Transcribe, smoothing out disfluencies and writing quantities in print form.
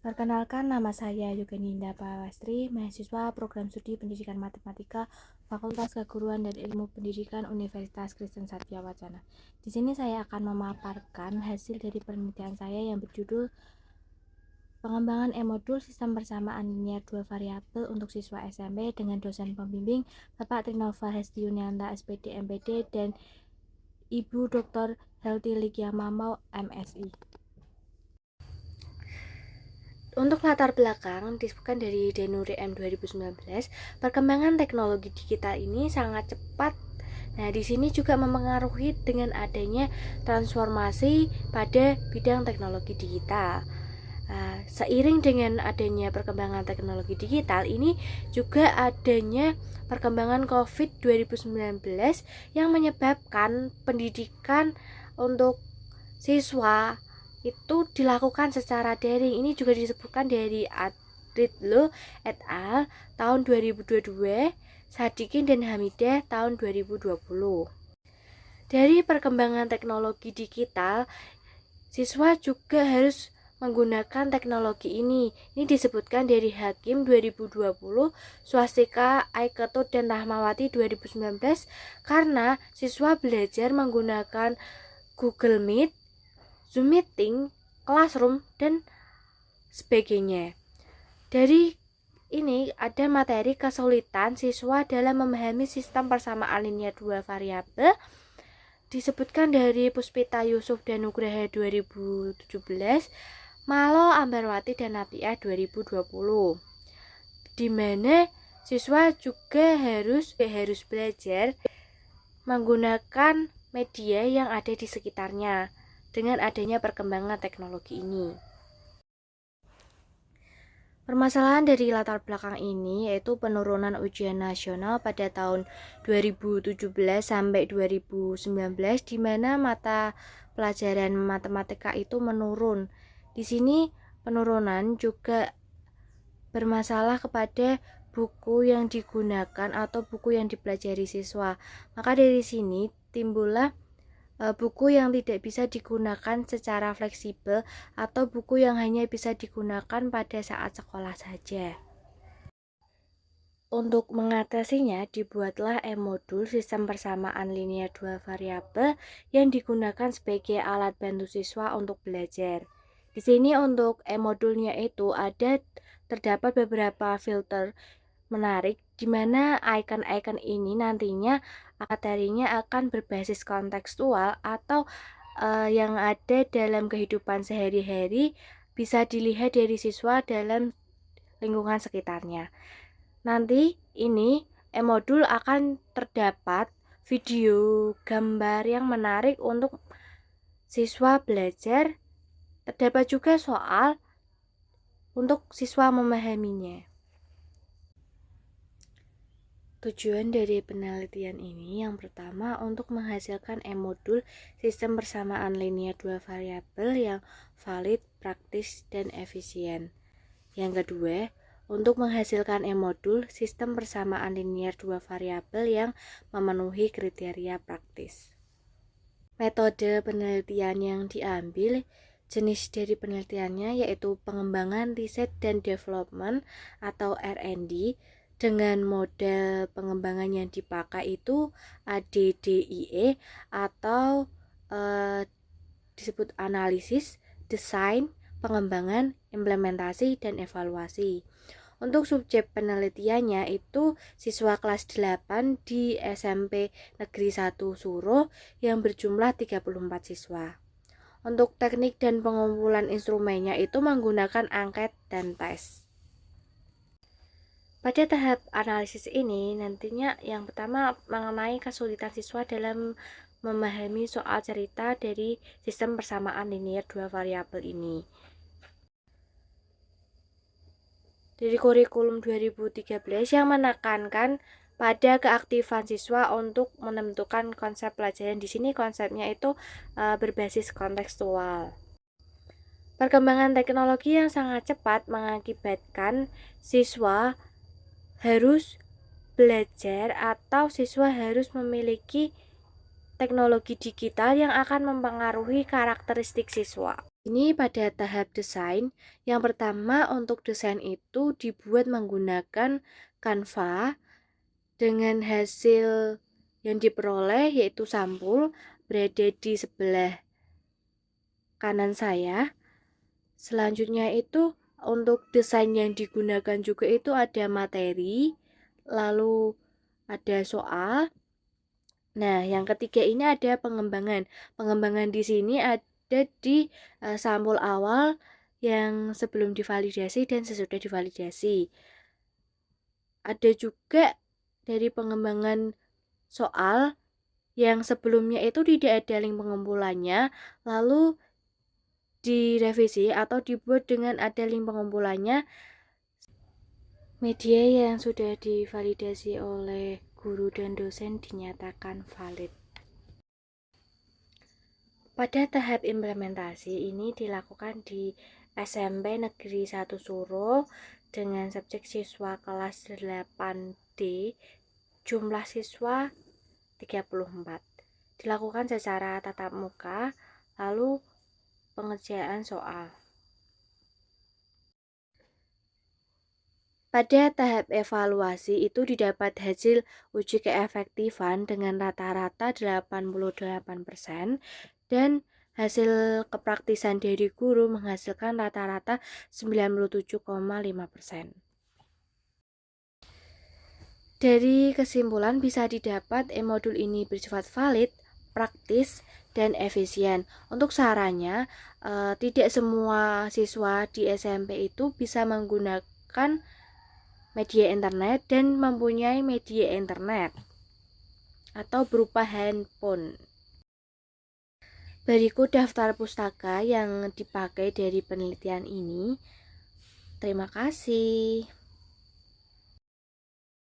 Perkenalkan, nama saya Yoganinda Pawastri, mahasiswa Program Studi Pendidikan Matematika, Fakultas Keguruan dan Ilmu Pendidikan Universitas Kristen Satya Wacana. Di sini saya akan memaparkan hasil dari penelitian saya yang berjudul Pengembangan E-modul Sistem Persamaan Linier 2 Variabel untuk Siswa SMP dengan dosen pembimbing Bapak Trinova Hestiunianta SPD MPD dan Ibu Dr. Helty Likia Mamau MSI. Untuk latar belakang disebutkan dari Denuri M 2019, perkembangan teknologi digital ini sangat cepat. Nah, di sini juga mempengaruhi dengan adanya transformasi pada bidang teknologi digital. Seiring dengan adanya perkembangan teknologi digital ini juga adanya perkembangan COVID 2019 yang menyebabkan pendidikan untuk siswa itu dilakukan secara daring. Ini juga disebutkan dari Adritlo et al. Tahun 2022, Sadikin dan Hamidah tahun 2020. Dari perkembangan teknologi digital, siswa juga harus menggunakan teknologi ini. Ini disebutkan dari Hakim 2020, Swastika, Aiketut, dan Rahmawati 2019 karena siswa belajar menggunakan Google Meet, Zoom Meeting, Classroom, dan sebagainya. Dari ini ada materi kesulitan siswa dalam memahami sistem persamaan linier 2 variabel. Disebutkan dari Puspita Yusuf dan Nugraha 2017, Malo Ambarwati dan Napiah 2020. Di mana siswa juga harus belajar menggunakan media yang ada di sekitarnya dengan adanya perkembangan teknologi ini. Permasalahan dari latar belakang ini yaitu penurunan ujian nasional pada tahun 2017 sampai 2019 di mana mata pelajaran matematika itu menurun. Di sini penurunan juga bermasalah kepada buku yang digunakan atau buku yang dipelajari siswa. Maka dari sini timbullah buku yang tidak bisa digunakan secara fleksibel atau buku yang hanya bisa digunakan pada saat sekolah saja. Untuk mengatasinya, dibuatlah E-modul Sistem Persamaan Linier 2 Variabel yang digunakan sebagai alat bantu siswa untuk belajar. Di sini untuk E-modulnya itu terdapat beberapa filter menarik di mana icon-icon ini nantinya materinya akan berbasis kontekstual atau yang ada dalam kehidupan sehari-hari bisa dilihat dari siswa dalam lingkungan sekitarnya. Nanti ini E-modul akan terdapat video, gambar yang menarik untuk siswa belajar. Terdapat juga soal untuk siswa memahaminya. Tujuan dari penelitian ini yang pertama untuk menghasilkan E-modul sistem persamaan linier 2 variabel yang valid, praktis, dan efisien. Yang kedua, untuk menghasilkan E-modul sistem persamaan linier 2 variabel yang memenuhi kriteria praktis. Metode penelitian yang diambil, jenis dari penelitiannya yaitu pengembangan riset dan development atau R&D. Dengan model pengembangan yang dipakai itu ADDIE atau disebut analisis, desain, pengembangan, implementasi, dan evaluasi. Untuk subjek penelitiannya itu siswa kelas 8 di SMP Negeri 1 Suruh yang berjumlah 34 siswa. Untuk teknik dan pengumpulan instrumennya itu menggunakan angket dan tes. Pada tahap analisis ini, nantinya yang pertama mengenai kesulitan siswa dalam memahami soal cerita dari sistem persamaan linier 2 variabel ini. Dari kurikulum 2013 yang menekankan pada keaktifan siswa untuk menentukan konsep pelajaran. Di sini konsepnya itu berbasis kontekstual. Perkembangan teknologi yang sangat cepat mengakibatkan siswa harus belajar atau siswa harus memiliki teknologi digital yang akan mempengaruhi karakteristik siswa. Ini pada tahap desain, yang pertama untuk desain itu dibuat menggunakan Canva dengan hasil yang diperoleh yaitu sampul berada di sebelah kanan saya. Selanjutnya itu untuk desain yang digunakan juga itu ada materi, lalu ada soal. Nah, yang ketiga ini ada pengembangan. Pengembangan di sini ada di sampul awal yang sebelum divalidasi dan sesudah divalidasi. Ada juga dari pengembangan soal yang sebelumnya itu tidak ada link pengumpulannya, lalu direvisi atau dibuat dengan ada link pengumpulannya. Media yang sudah divalidasi oleh guru dan dosen dinyatakan valid. Pada tahap implementasi ini dilakukan di SMP Negeri 1 Suro dengan subjek siswa kelas 8D, jumlah siswa 34. Dilakukan secara tatap muka, lalu pengerjaan soal. Pada tahap evaluasi itu didapat hasil uji keefektifan dengan rata-rata 88% dan hasil kepraktisan dari guru menghasilkan rata-rata 97,5%. Dari kesimpulan bisa didapat modul ini bersifat valid, praktis, dan efisien. Untuk sarannya, tidak semua siswa di SMP itu bisa menggunakan media internet dan mempunyai media internet atau berupa handphone. Berikut daftar pustaka yang dipakai dari penelitian ini. Terima kasih.